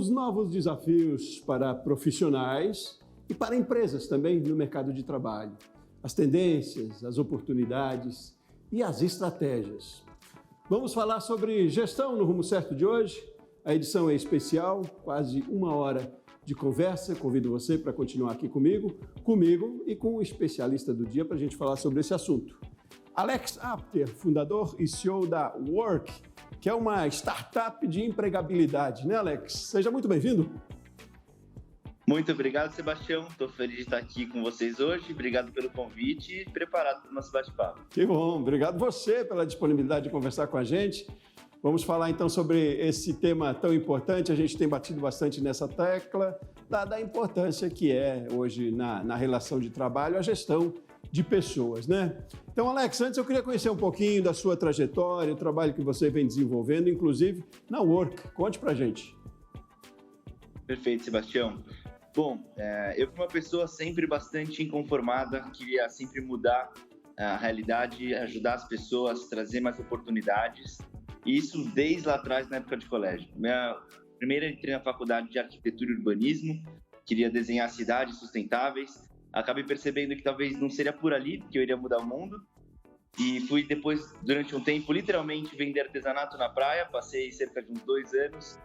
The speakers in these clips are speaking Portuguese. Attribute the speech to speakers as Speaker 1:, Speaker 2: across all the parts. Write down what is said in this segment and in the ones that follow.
Speaker 1: os novos desafios para profissionais e para empresas também no mercado de trabalho, as tendências, as oportunidades e as estratégias. Vamos falar sobre gestão no Rumo Certo de hoje. A edição é especial, quase 1 hora de conversa. Convido você para continuar aqui comigo e com o especialista do dia para a gente falar sobre esse assunto. Alex Apter, fundador e CEO da Work, que é uma startup de empregabilidade, né, Alex? Seja muito bem-vindo.
Speaker 2: Muito obrigado, Sebastião. Estou feliz de estar aqui com vocês hoje. Obrigado pelo convite e preparado para o nosso bate-papo.
Speaker 1: Que bom. Obrigado você pela disponibilidade de conversar com a gente. Vamos falar então sobre esse tema tão importante. A gente tem batido bastante nessa tecla da importância que é hoje na relação de trabalho a gestão de pessoas, né? Então, Alex, antes eu queria conhecer um pouquinho da sua trajetória, o trabalho que você vem desenvolvendo, inclusive na Work. Conte pra gente.
Speaker 2: Perfeito, Sebastião. Bom, eu fui uma pessoa sempre bastante inconformada, queria sempre mudar a realidade, ajudar as pessoas, trazer mais oportunidades. E isso desde lá atrás, na época de colégio. Primeiro entrei na faculdade de arquitetura e urbanismo, queria desenhar cidades sustentáveis. Acabei percebendo que talvez não seria por ali que eu iria mudar o mundo. E fui depois, durante um tempo, literalmente vender artesanato na praia. Passei cerca de uns 2 anos.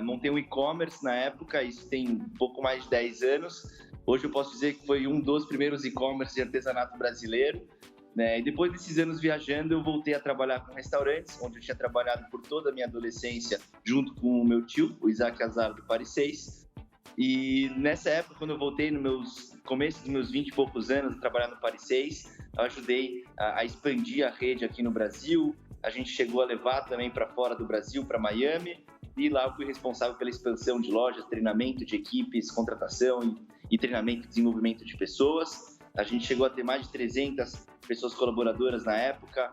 Speaker 2: Montei um e-commerce na época, isso tem um pouco mais de 10 anos. Hoje eu posso dizer que foi um dos primeiros e-commerce de artesanato brasileiro. E depois desses anos viajando, eu voltei a trabalhar com restaurantes, onde eu tinha trabalhado por toda a minha adolescência, junto com o meu tio, o Isaac Azar, do Paris 6. E nessa época, quando eu voltei no começo dos meus 20 e poucos anos a trabalhar no Paris 6, eu ajudei a expandir a rede aqui no Brasil. A gente chegou a levar também para fora do Brasil, para Miami, e lá eu fui responsável pela expansão de lojas, treinamento de equipes, contratação e treinamento e desenvolvimento de pessoas. A gente chegou a ter mais de 300 pessoas colaboradoras na época,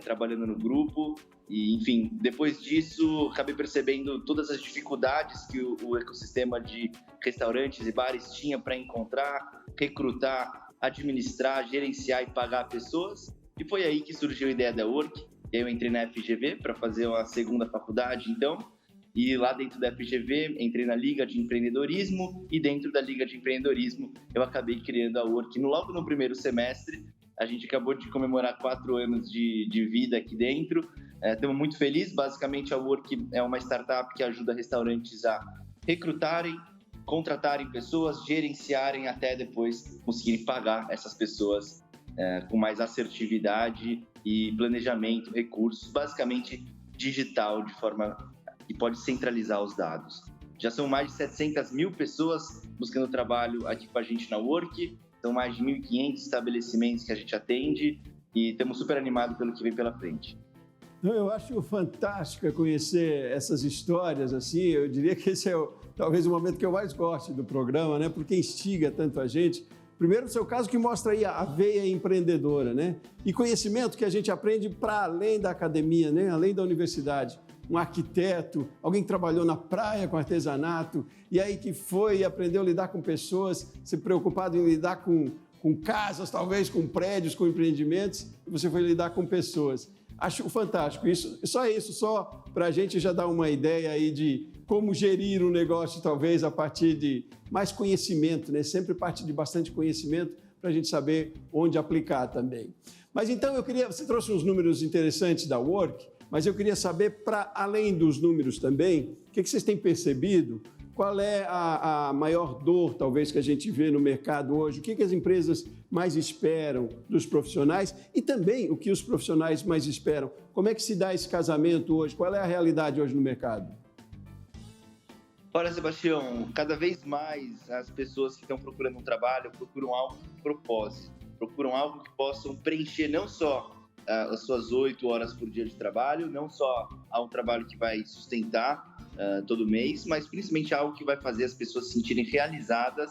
Speaker 2: trabalhando no grupo. E, enfim, depois disso, acabei percebendo todas as dificuldades que o ecossistema de restaurantes e bares tinha para encontrar, recrutar, administrar, gerenciar e pagar pessoas. E foi aí que surgiu a ideia da Work. Eu entrei na FGV para fazer uma segunda faculdade, então. E lá dentro da FGV, entrei na Liga de Empreendedorismo, e dentro da Liga de Empreendedorismo, eu acabei criando a Work. Logo no primeiro semestre, a gente acabou de comemorar 4 anos de vida aqui dentro. Estamos muito felizes. Basicamente, a Work é uma startup que ajuda restaurantes a recrutarem, contratarem pessoas, gerenciarem até depois conseguirem pagar essas pessoas com mais assertividade e planejamento, recursos, basicamente digital, de forma que pode centralizar os dados. Já são mais de 700 mil pessoas buscando trabalho aqui com a gente na Work, são mais de 1.500 estabelecimentos que a gente atende e estamos super animados pelo que vem pela frente.
Speaker 1: Eu acho fantástico conhecer essas histórias, assim, eu diria que esse é talvez o momento que eu mais gosto do programa, né? Porque instiga tanto a gente. Primeiro, no seu caso, que mostra aí a veia empreendedora, né? E conhecimento que a gente aprende para além da academia, né? Além da universidade. Um arquiteto, alguém que trabalhou na praia com artesanato, e aí que foi e aprendeu a lidar com pessoas, se preocupado em lidar com casas, talvez, com prédios, com empreendimentos, e você foi lidar com pessoas. Acho fantástico. Só para a gente já dar uma ideia aí de como gerir um negócio, talvez, a partir de mais conhecimento, né? Sempre parte de bastante conhecimento para a gente saber onde aplicar também. Mas então você trouxe uns números interessantes da Work, mas eu queria saber, para além dos números também, o que vocês têm percebido? Qual é a maior dor, talvez, que a gente vê no mercado hoje? O que as empresas mais esperam dos profissionais? E também o que os profissionais mais esperam? Como é que se dá esse casamento hoje? Qual é a realidade hoje no mercado?
Speaker 2: Olha, Sebastião, cada vez mais as pessoas que estão procurando um trabalho procuram algo com propósito, procuram algo que possam preencher não só as suas 8 horas por dia de trabalho, não só um trabalho que vai sustentar todo mês, mas principalmente algo que vai fazer as pessoas se sentirem realizadas,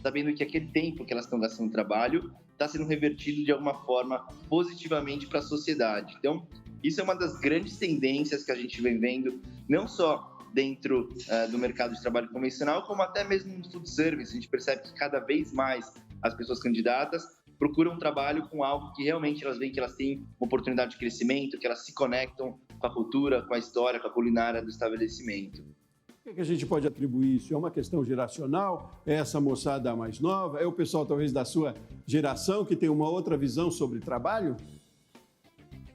Speaker 2: sabendo que aquele tempo que elas estão gastando no trabalho está sendo revertido de alguma forma positivamente para a sociedade. Então, isso é uma das grandes tendências que a gente vem vendo, não só dentro do mercado de trabalho convencional, como até mesmo no food service. A gente percebe que cada vez mais as pessoas candidatas procuram um trabalho com algo que realmente elas veem que elas têm uma oportunidade de crescimento, que elas se conectam com a cultura, com a história, com a culinária do estabelecimento.
Speaker 1: O que a gente pode atribuir isso? É uma questão geracional? É essa moçada mais nova? É o pessoal talvez da sua geração que tem uma outra visão sobre trabalho?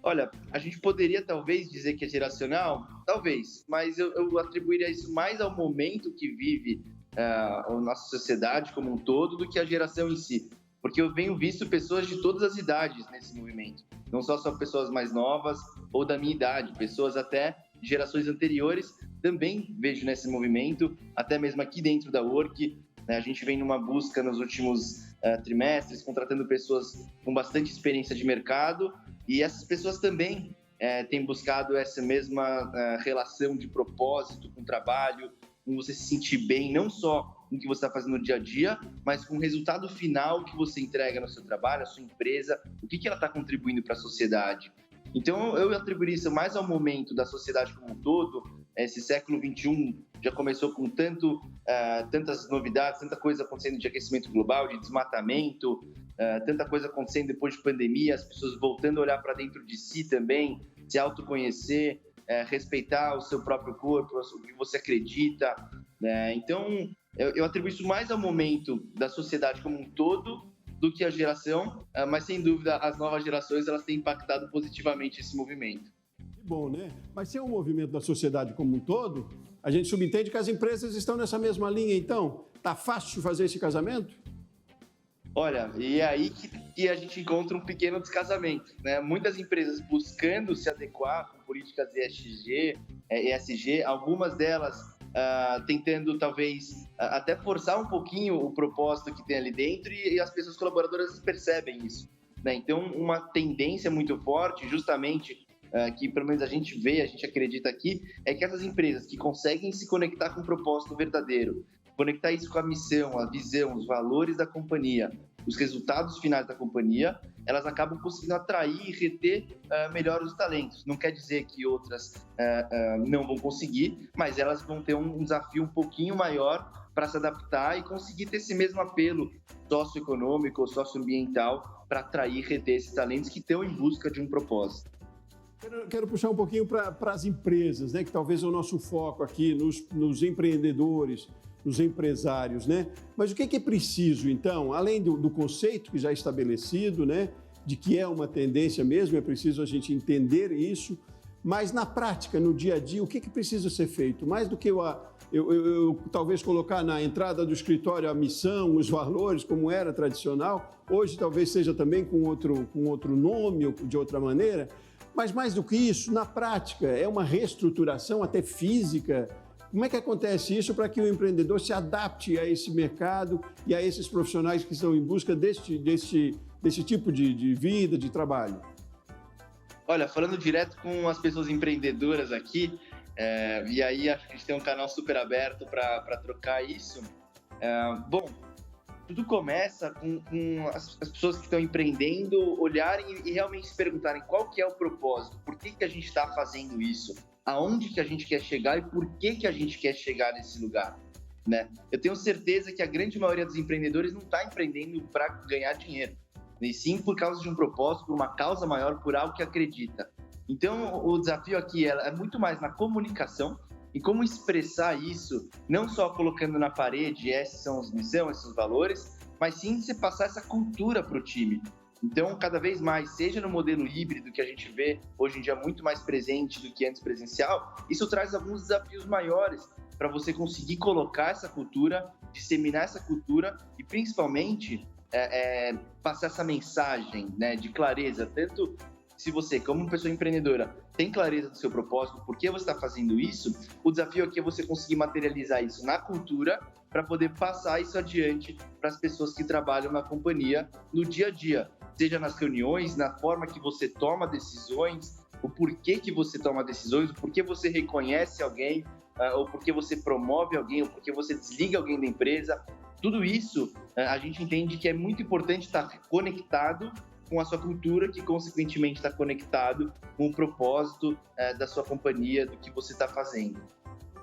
Speaker 2: Olha, a gente poderia talvez dizer que é geracional, talvez, mas eu atribuiria isso mais ao momento que vive a nossa sociedade como um todo do que a geração em si. Porque eu venho visto pessoas de todas as idades nesse movimento. Não só pessoas mais novas ou da minha idade, pessoas até de gerações anteriores também vejo nesse movimento, até mesmo aqui dentro da Work, né, a gente vem numa busca nos últimos trimestres, contratando pessoas com bastante experiência de mercado, e essas pessoas também têm buscado essa mesma relação de propósito com o trabalho, com você se sentir bem, não só com o que você está fazendo no dia a dia, mas com o resultado final que você entrega no seu trabalho, a sua empresa, o que ela está contribuindo para a sociedade. Então, eu atribuiria isso mais ao momento da sociedade como um todo. Esse século XXI já começou com tantas novidades, tanta coisa acontecendo de aquecimento global, de desmatamento, tanta coisa acontecendo depois de pandemia, as pessoas voltando a olhar para dentro de si também, se autoconhecer, respeitar o seu próprio corpo, o que você acredita. Então, eu atribuo isso mais ao momento da sociedade como um todo do que a geração, mas sem dúvida as novas gerações elas têm impactado positivamente esse movimento.
Speaker 1: Que bom, né? Mas se é um movimento da sociedade como um todo, a gente subentende que as empresas estão nessa mesma linha, então? Tá fácil fazer esse casamento?
Speaker 2: Olha, e é aí que a gente encontra um pequeno descasamento, né? Muitas empresas buscando se adequar com políticas ESG, algumas delas tentando talvez até forçar um pouquinho o propósito que tem ali dentro e as pessoas colaboradoras percebem isso, né? Então, uma tendência muito forte, justamente, que pelo menos a gente vê, a gente acredita aqui, é que essas empresas que conseguem se conectar com o propósito verdadeiro, conectar isso com a missão, a visão, os valores da companhia, os resultados finais da companhia, elas acabam conseguindo atrair e reter melhor os talentos. Não quer dizer que outras não vão conseguir, mas elas vão ter um desafio um pouquinho maior para se adaptar e conseguir ter esse mesmo apelo socioeconômico ou socioambiental para atrair e reter esses talentos que estão em busca de um propósito.
Speaker 1: Quero puxar um pouquinho para as empresas, né? Que talvez é o nosso foco aqui, nos empreendedores, nos empresários, né? Mas o que é preciso, então, além do conceito que já é estabelecido, né? De que é uma tendência mesmo, é preciso a gente entender isso, mas na prática, no dia a dia, o que precisa ser feito? Mais do que eu talvez colocar na entrada do escritório a missão, os valores, como era tradicional, hoje talvez seja também com outro nome ou de outra maneira, mas mais do que isso, na prática, é uma reestruturação até física. Como é que acontece isso para que o empreendedor se adapte a esse mercado e a esses profissionais que estão em busca desse tipo de vida, de trabalho?
Speaker 2: Olha, falando direto com as pessoas empreendedoras aqui, e aí acho que a gente tem um canal super aberto para trocar isso. Bom, tudo começa com as pessoas que estão empreendendo olharem e realmente se perguntarem qual que é o propósito, por que a gente está fazendo isso, aonde que a gente quer chegar e por que a gente quer chegar nesse lugar, né? Eu tenho certeza que a grande maioria dos empreendedores não está empreendendo para ganhar dinheiro, e sim por causa de um propósito, por uma causa maior, por algo que acredita. Então, o desafio aqui é muito mais na comunicação e como expressar isso, não só colocando na parede, essas são as missões, esses são os valores, mas sim você passar essa cultura para o time. Então, cada vez mais, seja no modelo híbrido que a gente vê hoje em dia muito mais presente do que antes presencial, isso traz alguns desafios maiores para você conseguir colocar essa cultura, disseminar essa cultura e, principalmente, passar essa mensagem, né, de clareza, tanto se você, como uma pessoa empreendedora, tem clareza do seu propósito, por que você está fazendo isso, o desafio aqui é você conseguir materializar isso na cultura para poder passar isso adiante para as pessoas que trabalham na companhia no dia a dia, seja nas reuniões, na forma que você toma decisões, o porquê que você toma decisões, o porquê você reconhece alguém, ou porquê você promove alguém, ou porquê você desliga alguém da empresa. Tudo isso a gente entende que é muito importante estar conectado com a sua cultura, que consequentemente está conectado com o propósito da sua companhia, do que você está fazendo.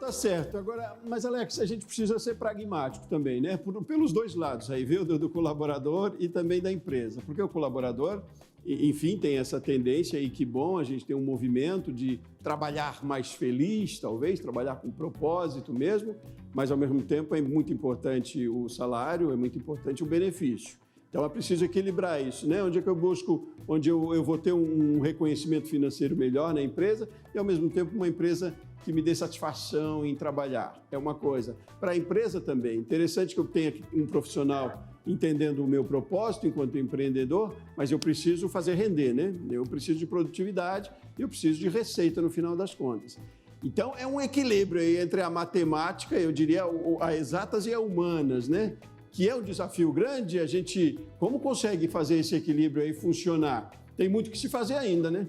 Speaker 1: Tá certo. Agora, mas Alex, a gente precisa ser pragmático também, né? Pelos dois lados aí, viu? Do colaborador e também da empresa. Porque o colaborador, enfim, tem essa tendência e que bom, a gente tem um movimento de trabalhar mais feliz, talvez, trabalhar com propósito mesmo, mas ao mesmo tempo é muito importante o salário, é muito importante o benefício. Então é preciso equilibrar isso, né? Onde é que eu busco, onde eu vou ter um reconhecimento financeiro melhor na empresa e ao mesmo tempo uma empresa que me dê satisfação em trabalhar. É uma coisa. Para a empresa também, interessante que eu tenha um profissional entendendo o meu propósito enquanto empreendedor, mas eu preciso fazer render, né? Eu preciso de produtividade e eu preciso de receita no final das contas. Então, é um equilíbrio aí entre a matemática, eu diria, a exatas e a humanas, né? Que é um desafio grande, a gente, como consegue fazer esse equilíbrio aí funcionar? Tem muito que se fazer ainda, né?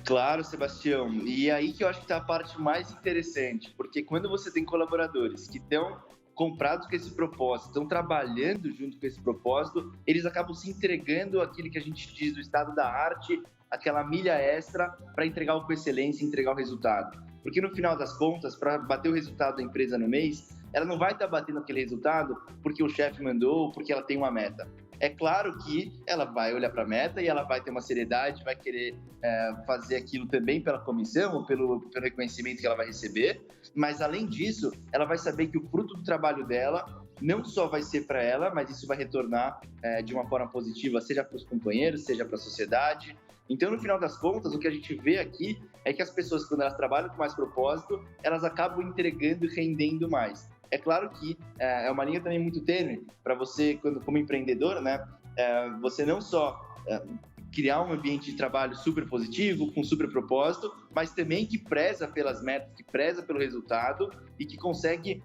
Speaker 2: Claro, Sebastião. E aí que eu acho que está a parte mais interessante, porque quando você tem colaboradores que estão comprados com esse propósito, estão trabalhando junto com esse propósito, eles acabam se entregando aquilo que a gente diz do estado da arte, aquela milha extra para entregar com excelência, entregar o resultado. Porque no final das contas, para bater o resultado da empresa no mês, ela não vai estar batendo aquele resultado porque o chefe mandou, porque ela tem uma meta. É claro que ela vai olhar para a meta e ela vai ter uma seriedade, vai querer fazer aquilo também pela comissão ou pelo reconhecimento que ela vai receber, mas além disso, ela vai saber que o fruto do trabalho dela não só vai ser para ela, mas isso vai retornar de uma forma positiva, seja para os companheiros, seja para a sociedade. Então, no final das contas, o que a gente vê aqui é que as pessoas, quando elas trabalham com mais propósito, elas acabam entregando e rendendo mais. É claro que é uma linha também muito tênue para você, como empreendedor, né? Você não só criar um ambiente de trabalho super positivo, com super propósito, mas também que preza pelas metas, que preza pelo resultado e que consegue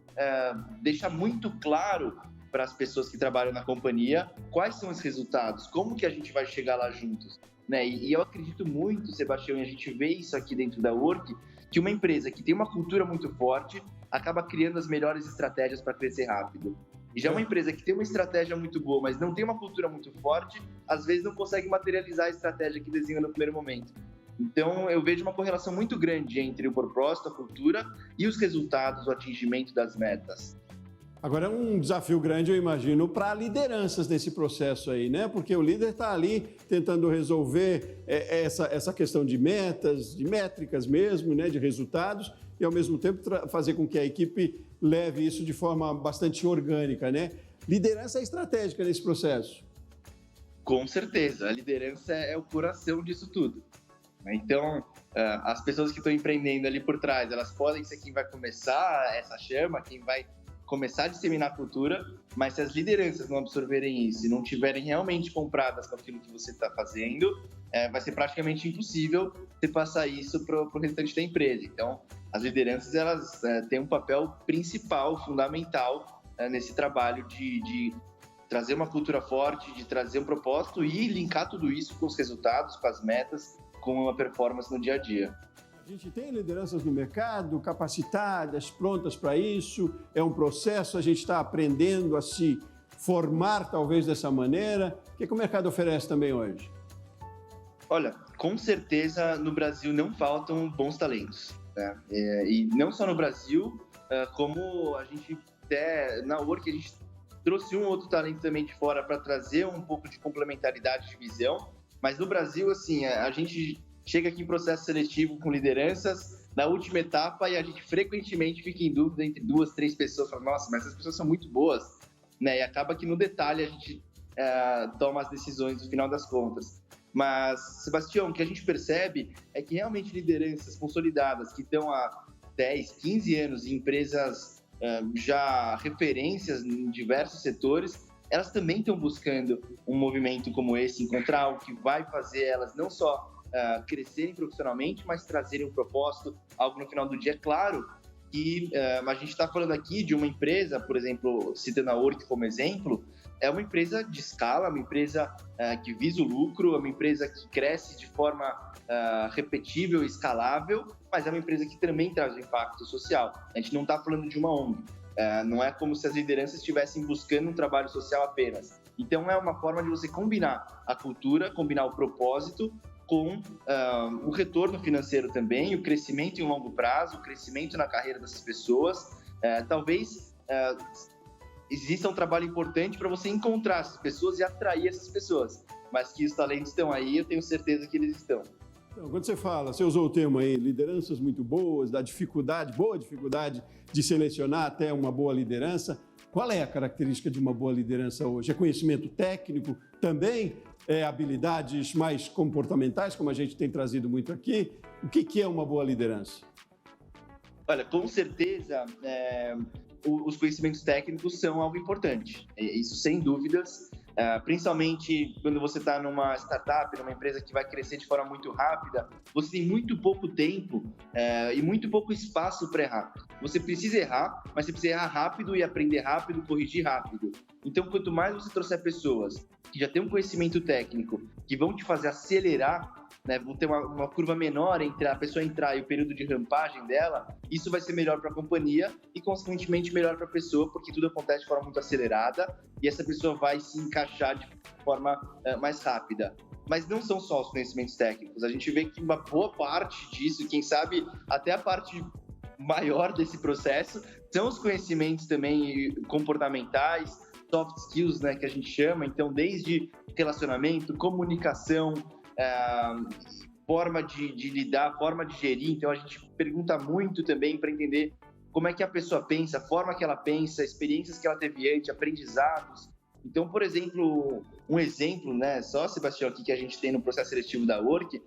Speaker 2: deixar muito claro para as pessoas que trabalham na companhia quais são os resultados, como que a gente vai chegar lá juntos. Né? E eu acredito muito, Sebastião, e a gente vê isso aqui dentro da Work, que uma empresa que tem uma cultura muito forte acaba criando as melhores estratégias para crescer rápido. E já uma empresa que tem uma estratégia muito boa, mas não tem uma cultura muito forte, às vezes não consegue materializar a estratégia que desenha no primeiro momento. Então, eu vejo uma correlação muito grande entre o propósito, a cultura e os resultados, o atingimento das metas.
Speaker 1: Agora, é um desafio grande, eu imagino, para lideranças nesse processo aí, né? Porque o líder está ali tentando resolver essa questão de metas, de métricas mesmo, né? De resultados, e ao mesmo tempo fazer com que a equipe leve isso de forma bastante orgânica, né? Liderança é estratégica nesse processo.
Speaker 2: Com certeza, a liderança é o coração disso tudo. Então, as pessoas que estão empreendendo ali por trás, elas podem ser quem vai começar essa chama, quem vai começar a disseminar a cultura, mas se as lideranças não absorverem isso e não tiverem realmente compradas com aquilo que você está fazendo, vai ser praticamente impossível você passar isso para o restante da empresa. Então, as lideranças elas têm um papel principal, fundamental nesse trabalho de trazer uma cultura forte, de trazer um propósito e linkar tudo isso com os resultados, com as metas, com uma performance no dia a dia.
Speaker 1: A gente tem lideranças no mercado, capacitadas, prontas para isso, é um processo, a gente está aprendendo a se formar talvez dessa maneira. O que o mercado oferece também hoje?
Speaker 2: Olha, com certeza no Brasil não faltam bons talentos, né? E não só no Brasil, como a gente até na Work a gente trouxe um outro talento também de fora para trazer um pouco de complementaridade de visão, mas no Brasil, assim, a gente chega aqui em processo seletivo com lideranças na última etapa e a gente frequentemente fica em dúvida entre 2, 3 pessoas, fala, nossa, mas essas pessoas são muito boas, né? E acaba que no detalhe a gente toma as decisões no final das contas. Mas, Sebastião, o que a gente percebe é que realmente lideranças consolidadas que estão há 10, 15 anos em empresas já referências em diversos setores, elas também estão buscando um movimento como esse, encontrar algo que vai fazer elas não só crescerem profissionalmente, mas trazerem um propósito, algo no final do dia. Claro que a gente está falando aqui de uma empresa, por exemplo, citando a Work como exemplo, é uma empresa de escala, uma empresa que visa o lucro, é uma empresa que cresce de forma repetível e escalável, mas é uma empresa que também traz um impacto social. A gente não está falando de uma ONG, não é como se as lideranças estivessem buscando um trabalho social apenas. Então, é uma forma de você combinar a cultura, combinar o propósito com o retorno financeiro também, o crescimento em longo prazo, o crescimento na carreira dessas pessoas. Talvez exista um trabalho importante para você encontrar essas pessoas e atrair essas pessoas, mas que os talentos estão aí, eu tenho certeza que eles estão.
Speaker 1: Então, quando você usou o termo aí, lideranças muito boas, da boa dificuldade de selecionar até uma boa liderança. Qual é a característica de uma boa liderança hoje? É conhecimento técnico também? É habilidades mais comportamentais, como a gente tem trazido muito aqui? O que é uma boa liderança?
Speaker 2: Olha, com certeza, os conhecimentos técnicos são algo importante. Isso sem dúvidas. Principalmente quando você está numa startup, numa empresa que vai crescer de forma muito rápida, você tem muito pouco tempo e muito pouco espaço para errar. Você precisa errar, mas você precisa errar rápido e aprender rápido, corrigir rápido. Então, quanto mais você trouxer pessoas que já têm um conhecimento técnico, que vão te fazer acelerar, né, vão ter uma curva menor entre a pessoa entrar e o período de rampagem dela, isso vai ser melhor para a companhia e, consequentemente, melhor para a pessoa, porque tudo acontece de forma muito acelerada e essa pessoa vai se encaixar de forma mais rápida. Mas não são só os conhecimentos técnicos. A gente vê que uma boa parte disso, quem sabe até a parte maior desse processo, são os conhecimentos também comportamentais, soft skills, né, que a gente chama. Então, desde relacionamento, comunicação, forma de lidar, forma de gerir. Então, a gente pergunta muito também para entender como é que a pessoa pensa, a forma que ela pensa, experiências que ela teve antes, aprendizados. Então, por exemplo, um exemplo, né, só, Sebastião, aqui que a gente tem no processo seletivo da Work,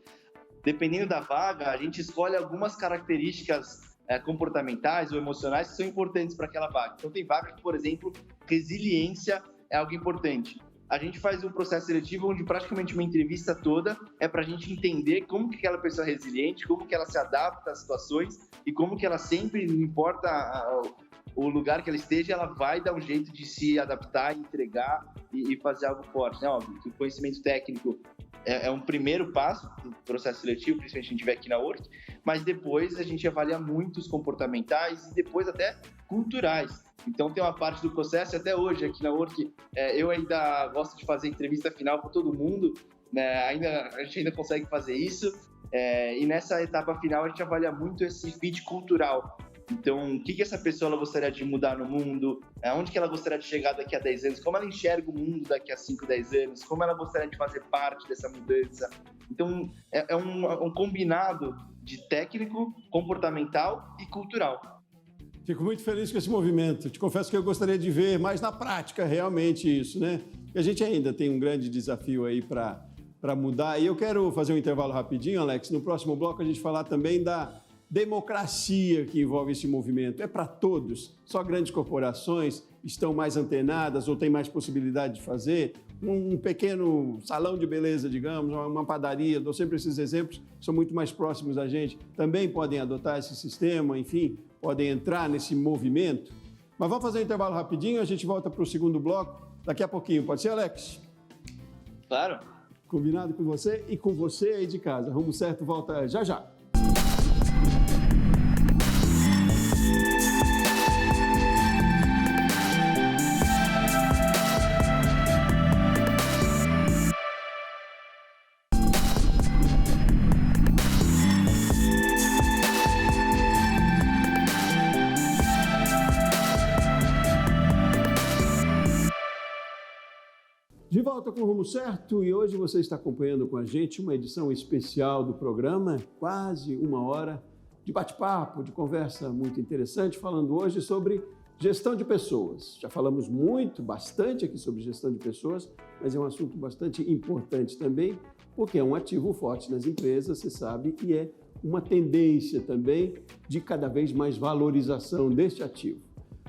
Speaker 2: dependendo da vaga, a gente escolhe algumas características comportamentais ou emocionais que são importantes para aquela vaga. Então, tem vaga que, por exemplo, resiliência é algo importante. A gente faz um processo seletivo onde praticamente uma entrevista toda é para a gente entender como que aquela pessoa é resiliente, como que ela se adapta às situações e como que ela sempre, não importa o lugar que ela esteja, ela vai dar um jeito de se adaptar, entregar e fazer algo forte. Né? Óbvio que o conhecimento técnico é um primeiro passo do processo seletivo, principalmente se a gente estiver aqui na Work, mas depois a gente avalia muito os comportamentais e depois até culturais. Então tem uma parte do processo, até hoje aqui na Work, eu ainda gosto de fazer entrevista final com todo mundo, né? A gente ainda consegue fazer isso, e nessa etapa final a gente avalia muito esse fit cultural. Então, o que essa pessoa ela gostaria de mudar no mundo, onde que ela gostaria de chegar daqui a 10 anos, como ela enxerga o mundo daqui a 5, 10 anos, como ela gostaria de fazer parte dessa mudança. Então, é um combinado de técnico, comportamental e cultural.
Speaker 1: Fico muito feliz com esse movimento. Te confesso que eu gostaria de ver mais na prática realmente isso, né? E a gente ainda tem um grande desafio aí para mudar. E eu quero fazer um intervalo rapidinho, Alex. No próximo bloco a gente falar também da democracia que envolve esse movimento. É para todos? Só grandes corporações estão mais antenadas ou têm mais possibilidade de fazer? Um pequeno salão de beleza, digamos, uma padaria, dou sempre esses exemplos, são muito mais próximos da gente, também podem adotar esse sistema, enfim, podem entrar nesse movimento. Mas vamos fazer um intervalo rapidinho, a gente volta para o segundo bloco daqui a pouquinho. Pode ser, Alex?
Speaker 2: Claro.
Speaker 1: Combinado com você e com você aí de casa. Rumo Certo volta já já. De volta com o Rumo Certo, e hoje você está acompanhando com a gente uma edição especial do programa, quase uma hora de bate-papo, de conversa muito interessante, falando hoje sobre gestão de pessoas. Já falamos bastante aqui sobre gestão de pessoas, mas é um assunto bastante importante também, porque é um ativo forte nas empresas, você sabe, e é uma tendência também de cada vez mais valorização deste ativo.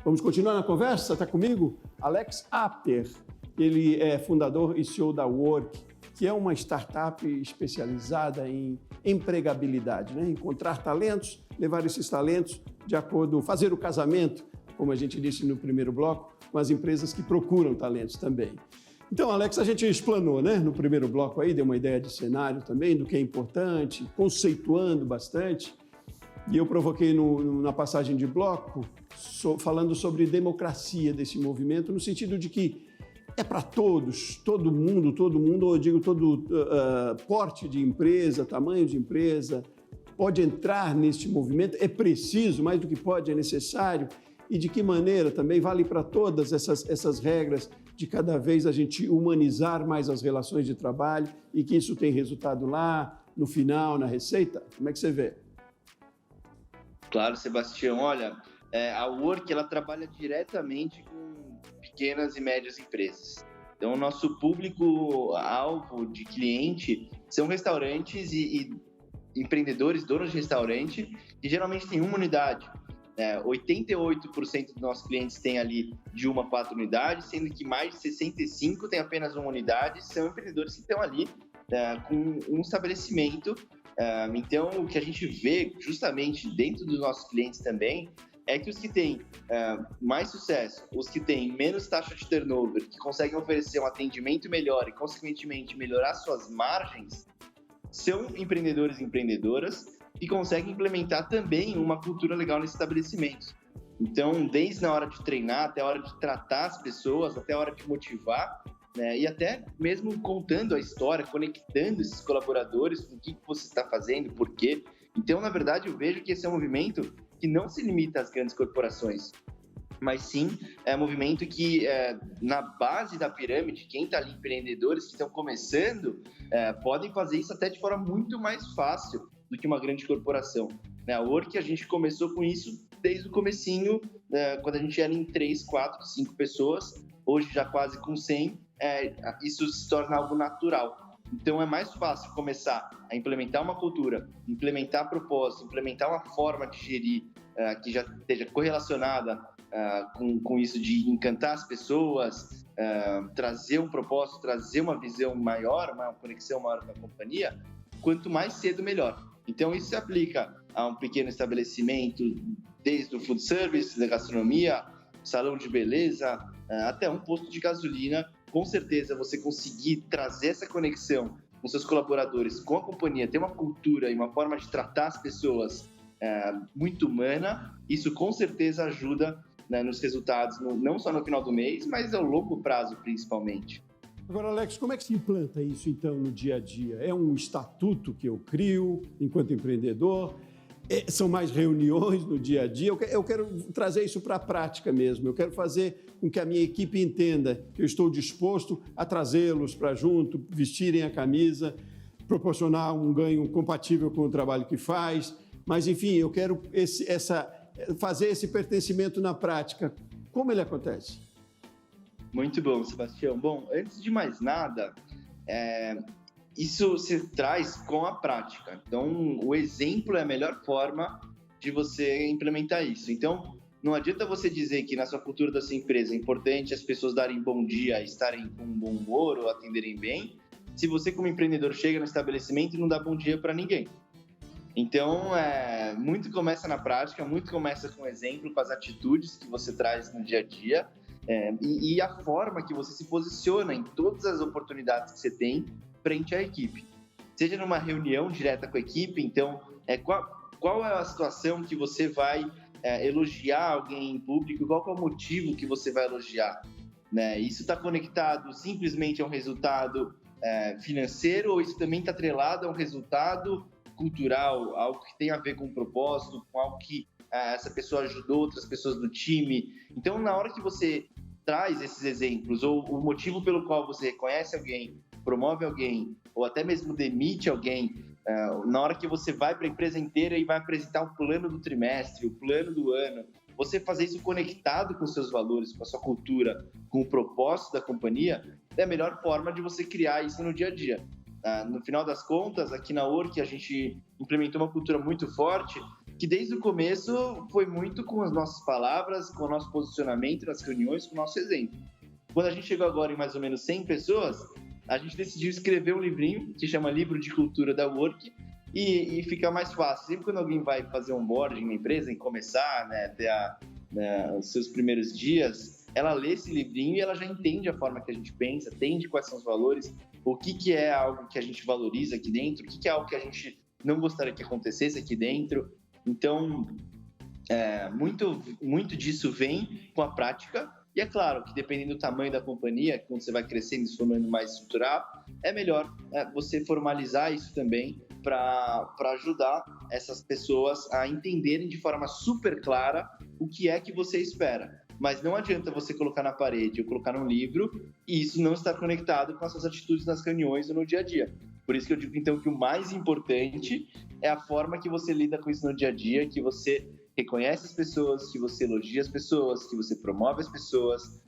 Speaker 1: Vamos continuar na conversa? Está comigo? Alex Apter. Ele é fundador e CEO da Work, que é uma startup especializada em empregabilidade, né? Encontrar talentos, levar esses talentos de acordo, fazer o casamento, como a gente disse no primeiro bloco, com as empresas que procuram talentos também. Então, Alex, a gente explanou, né? No primeiro bloco aí, deu uma ideia de cenário também, do que é importante, conceituando bastante. E eu provoquei na passagem de bloco, falando sobre democracia desse movimento, no sentido de que é para todos, todo mundo, ou eu digo todo porte de empresa, tamanho de empresa, pode entrar neste movimento? É preciso, mais do que pode, é necessário? E de que maneira também vale para todas essas regras de cada vez a gente humanizar mais as relações de trabalho e que isso tem resultado lá, no final, na receita? Como é que você vê?
Speaker 2: Claro, Sebastião. Olha, a Work ela trabalha diretamente com pequenas e médias empresas. Então, o nosso público-alvo de cliente são restaurantes e empreendedores, donos de restaurante, que geralmente têm uma unidade. 88% dos nossos clientes têm ali de 1 a 4 unidades, sendo que mais de 65% têm apenas uma unidade, são empreendedores que estão ali com um estabelecimento. Então, o que a gente vê justamente dentro dos nossos clientes também é que os que têm mais sucesso, os que têm menos taxa de turnover, que conseguem oferecer um atendimento melhor e, consequentemente, melhorar suas margens, são empreendedores e empreendedoras que conseguem implementar também uma cultura legal nesses estabelecimentos. Então, desde na hora de treinar, até a hora de tratar as pessoas, até a hora de motivar, né, e até mesmo contando a história, conectando esses colaboradores com o que você está fazendo, por quê. Então, na verdade, eu vejo que esse é um movimento que não se limita às grandes corporações, mas sim é um movimento que, na base da pirâmide, quem está ali, empreendedores que estão começando, podem fazer isso até de forma muito mais fácil do que uma grande corporação. A Work, a gente começou com isso desde o comecinho, quando a gente era em 3, 4, 5 pessoas, hoje já quase com 100, isso se torna algo natural. Então é mais fácil começar a implementar uma cultura, implementar propósito, implementar uma forma de gerir que já esteja correlacionada com isso de encantar as pessoas, trazer um propósito, trazer uma visão maior, uma conexão maior com a companhia, quanto mais cedo, melhor. Então, isso se aplica a um pequeno estabelecimento, desde o food service, da gastronomia, salão de beleza, até um posto de gasolina. Com certeza, você conseguir trazer essa conexão com seus colaboradores, com a companhia, ter uma cultura e uma forma de tratar as pessoas muito humana, isso com certeza ajuda, né, nos resultados, não só no final do mês, mas ao longo prazo, principalmente.
Speaker 1: Agora, Alex, como é que se implanta isso, então, no dia a dia? É um estatuto que eu crio enquanto empreendedor? São mais reuniões no dia a dia? Eu quero trazer isso para a prática mesmo. Eu quero fazer com que a minha equipe entenda que eu estou disposto a trazê-los para junto, vestirem a camisa, proporcionar um ganho compatível com o trabalho que faz. Mas, enfim, eu quero fazer esse pertencimento na prática. Como ele acontece?
Speaker 2: Muito bom, Sebastião. Bom, antes de mais nada, isso se traz com a prática. Então, o exemplo é a melhor forma de você implementar isso. Então, não adianta você dizer que na sua cultura da sua empresa é importante as pessoas darem bom dia, estarem com bom humor ou atenderem bem, se você, como empreendedor, chega no estabelecimento e não dá bom dia para ninguém. Então, muito começa na prática, muito começa com o exemplo, com as atitudes que você traz no dia a dia, e a forma que você se posiciona em todas as oportunidades que você tem frente à equipe. Seja numa reunião direta com a equipe, então, qual é a situação que você vai elogiar alguém em público, qual é o motivo que você vai elogiar? Né? Isso está conectado simplesmente a um resultado financeiro, ou isso também está atrelado a um resultado cultural, algo que tem a ver com o propósito, com algo que essa pessoa ajudou outras pessoas do time. Então, na hora que você traz esses exemplos, ou o motivo pelo qual você reconhece alguém, promove alguém, ou até mesmo demite alguém, na hora que você vai para a empresa inteira e vai apresentar o plano do trimestre, o plano do ano, você fazer isso conectado com os seus valores, com a sua cultura, com o propósito da companhia, é a melhor forma de você criar isso no dia a dia. No final das contas, aqui na Work, a gente implementou uma cultura muito forte, que desde o começo foi muito com as nossas palavras, com o nosso posicionamento nas reuniões, com o nosso exemplo. Quando a gente chegou agora em mais ou menos 100 pessoas, a gente decidiu escrever um livrinho que chama Livro de Cultura da Work, e fica mais fácil. Sempre quando alguém vai fazer um onboarding na empresa, em começar, ter os seus primeiros dias, ela lê esse livrinho e ela já entende a forma que a gente pensa, entende quais são os valores, o que é algo que a gente valoriza aqui dentro, o que é algo que a gente não gostaria que acontecesse aqui dentro. Então, muito disso vem com a prática, E é claro que dependendo do tamanho da companhia, quando você vai crescendo e se tornando mais estruturado, é melhor você formalizar isso também para ajudar essas pessoas a entenderem de forma super clara o que é que você espera. Mas não adianta você colocar na parede ou colocar num livro e isso não estar conectado com as suas atitudes nas reuniões ou no dia a dia. Por isso que eu digo, então, que o mais importante é a forma que você lida com isso no dia a dia, que você reconhece as pessoas, que você elogia as pessoas, que você promove as pessoas.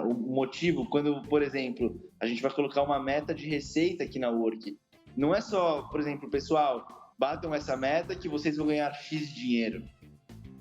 Speaker 2: O motivo, quando, por exemplo, a gente vai colocar uma meta de receita aqui na Work, não é só, por exemplo, pessoal, batam essa meta que vocês vão ganhar X dinheiro.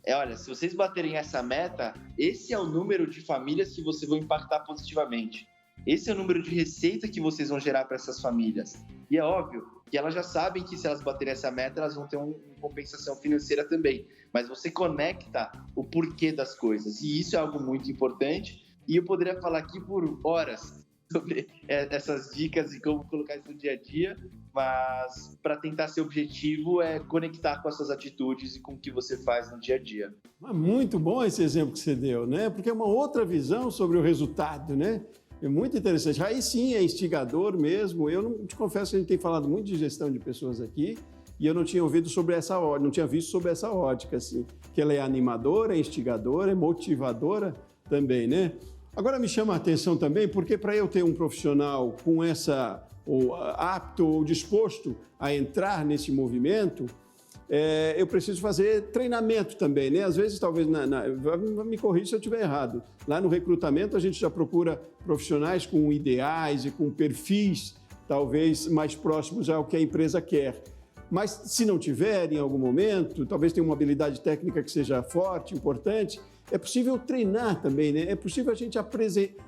Speaker 2: Olha, se vocês baterem essa meta, esse é o número de famílias que vocês vão impactar positivamente. Esse é o número de receita que vocês vão gerar para essas famílias. E é óbvio que elas já sabem que se elas baterem essa meta, elas vão ter uma compensação financeira também. Mas você conecta o porquê das coisas. E isso é algo muito importante. E eu poderia falar aqui por horas sobre essas dicas e como colocar isso no dia a dia, mas para tentar ser objetivo é conectar com as suas atitudes e com o que você faz no dia a dia.
Speaker 1: Muito bom esse exemplo que você deu, né? Porque é uma outra visão sobre o resultado, né? É muito interessante. Aí sim é instigador mesmo. Eu não te confesso que a gente tem falado muito de gestão de pessoas aqui e eu não tinha ouvido sobre essa ótica, não tinha visto sobre essa ótica, assim, que ela é animadora, é instigadora, é motivadora também, né? Agora me chama a atenção também, porque para eu ter um profissional com apto ou disposto a entrar nesse movimento, eu preciso fazer treinamento também, né? Às vezes, talvez, me corrija se eu estiver errado. Lá no recrutamento, a gente já procura profissionais com ideais e com perfis, talvez, mais próximos ao que a empresa quer. Mas, se não tiver, em algum momento, talvez tenha uma habilidade técnica que seja forte, importante, é possível treinar também, né? É possível a gente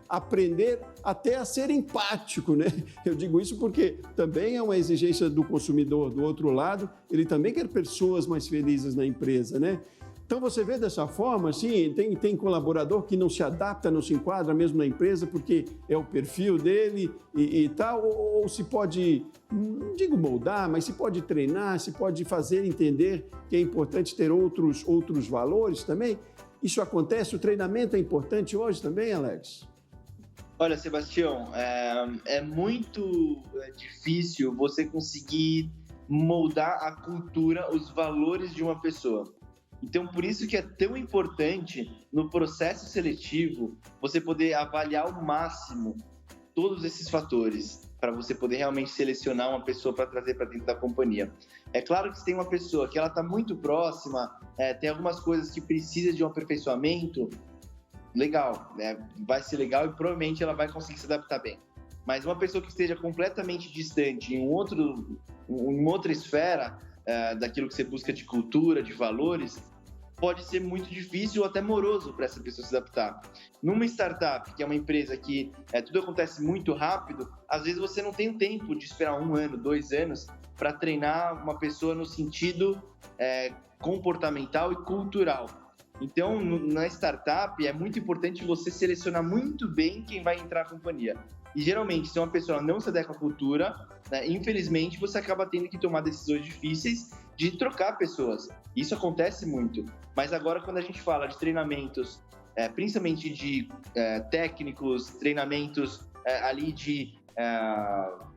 Speaker 1: aprender até a ser empático, né? Eu digo isso porque também é uma exigência do consumidor do outro lado, ele também quer pessoas mais felizes na empresa, né? Então você vê dessa forma, assim, tem colaborador que não se adapta, não se enquadra mesmo na empresa porque é o perfil dele e tal, ou se pode, não digo moldar, mas se pode treinar, se pode fazer entender que é importante ter outros valores também. Isso acontece? O treinamento é importante hoje também, Alex?
Speaker 2: Olha, Sebastião, é muito difícil você conseguir moldar a cultura, os valores de uma pessoa. Então, por isso que é tão importante, no processo seletivo, você poder avaliar ao máximo todos esses fatores, para você poder realmente selecionar uma pessoa para trazer para dentro da companhia. É claro que se tem uma pessoa que ela está muito próxima, tem algumas coisas que precisa de um aperfeiçoamento, legal, né? Vai ser legal e provavelmente ela vai conseguir se adaptar bem. Mas uma pessoa que esteja completamente distante em outra esfera daquilo que você busca de cultura, de valores, pode ser muito difícil ou até moroso para essa pessoa se adaptar. Numa startup, que é uma empresa que tudo acontece muito rápido, às vezes você não tem o tempo de esperar 1 ano, 2 anos para treinar uma pessoa no sentido comportamental e cultural. Então, na startup, é muito importante você selecionar muito bem quem vai entrar na companhia. E, geralmente, se uma pessoa não se adequa à cultura, né, infelizmente, você acaba tendo que tomar decisões difíceis de trocar pessoas. Isso acontece muito. Mas agora, quando a gente fala de treinamentos, principalmente de técnicos, treinamentos ali de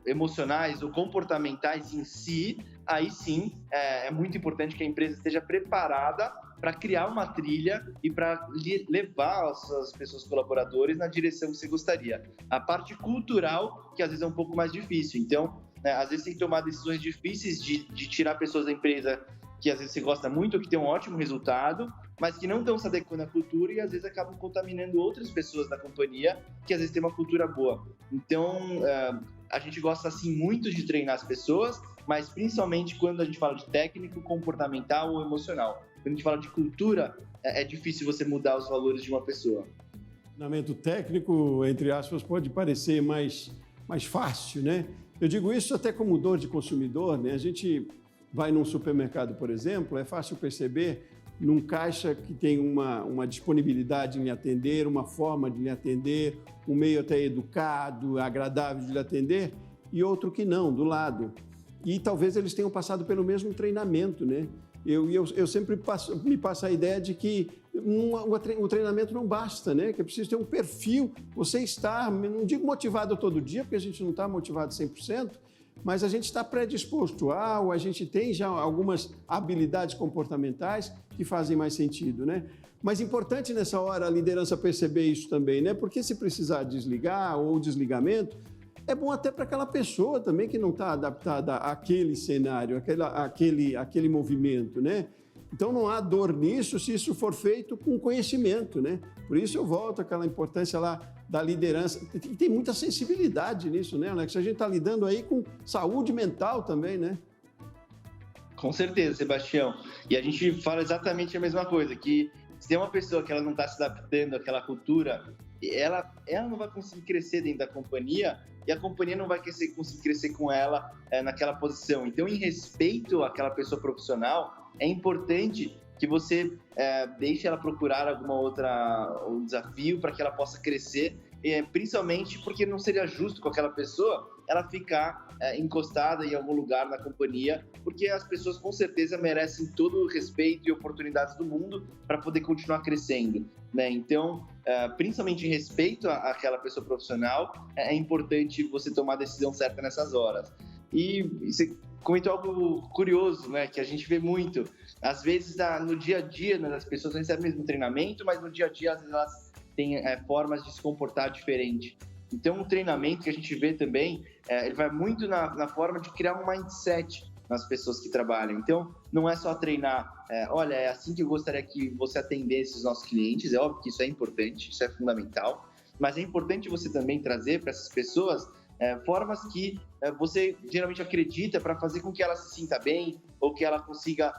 Speaker 2: emocionais ou comportamentais em si, aí sim é muito importante que a empresa esteja preparada para criar uma trilha e para levar as pessoas colaboradores na direção que você gostaria. A parte cultural, que às vezes é um pouco mais difícil. Então, às vezes tem que tomar decisões difíceis de tirar pessoas da empresa que às vezes você gosta muito, que tem um ótimo resultado, mas que não estão se adequando à cultura e às vezes acabam contaminando outras pessoas da companhia que às vezes tem uma cultura boa. Então, a gente gosta assim muito de treinar as pessoas, mas principalmente quando a gente fala de técnico, comportamental ou emocional. Quando a gente fala de cultura, é difícil você mudar os valores de uma pessoa.
Speaker 1: O treinamento técnico, entre aspas, pode parecer mais fácil, né? Eu digo isso até como dor de consumidor, né? A gente vai num supermercado, por exemplo, é fácil perceber num caixa que tem uma disponibilidade em lhe atender, uma forma de lhe atender, um meio até educado, agradável de lhe atender, e outro que não, do lado. E talvez eles tenham passado pelo mesmo treinamento, né? Eu sempre me passa a ideia de que o treinamento não basta, né? Que é preciso ter um perfil. Você está, não digo motivado todo dia, porque a gente não está motivado 100%, mas a gente está predisposto ou a gente tem já algumas habilidades comportamentais que fazem mais sentido, né? Mas importante nessa hora a liderança perceber isso também, né? Porque se precisar desligar ou desligamento, é bom até para aquela pessoa também que não está adaptada àquele cenário, àquele movimento, né? Então não há dor nisso se isso for feito com conhecimento, né? Por isso eu volto àquela importância lá da liderança. Tem muita sensibilidade nisso, né, Alex? A gente está lidando aí com saúde mental também, né?
Speaker 2: Com certeza, Sebastião. E a gente fala exatamente a mesma coisa, que se tem uma pessoa que ela não está se adaptando àquela cultura, ela não vai conseguir crescer dentro da companhia e a companhia não vai conseguir crescer com ela naquela posição. Então, em respeito àquela pessoa profissional, é importante que você deixe ela procurar um desafio para que ela possa crescer, principalmente porque não seria justo com aquela pessoa ela ficar encostada em algum lugar na companhia, porque as pessoas com certeza merecem todo o respeito e oportunidades do mundo para poder continuar crescendo, né? Então, principalmente em respeito àquela pessoa profissional, é importante você tomar a decisão certa nessas horas. E você comentou algo curioso, né, que a gente vê muito. Às vezes, no dia a dia, né, as pessoas recebem o mesmo treinamento, mas no dia a dia, às vezes, elas têm formas de se comportar diferente. Então, o treinamento que a gente vê também, ele vai muito na forma de criar um mindset nas pessoas que trabalham. Então, não é só treinar, olha, é assim que eu gostaria que você atendesse os nossos clientes, é óbvio que isso é importante, isso é fundamental, mas é importante você também trazer para essas pessoas formas que você geralmente acredita para fazer com que ela se sinta bem ou que ela consiga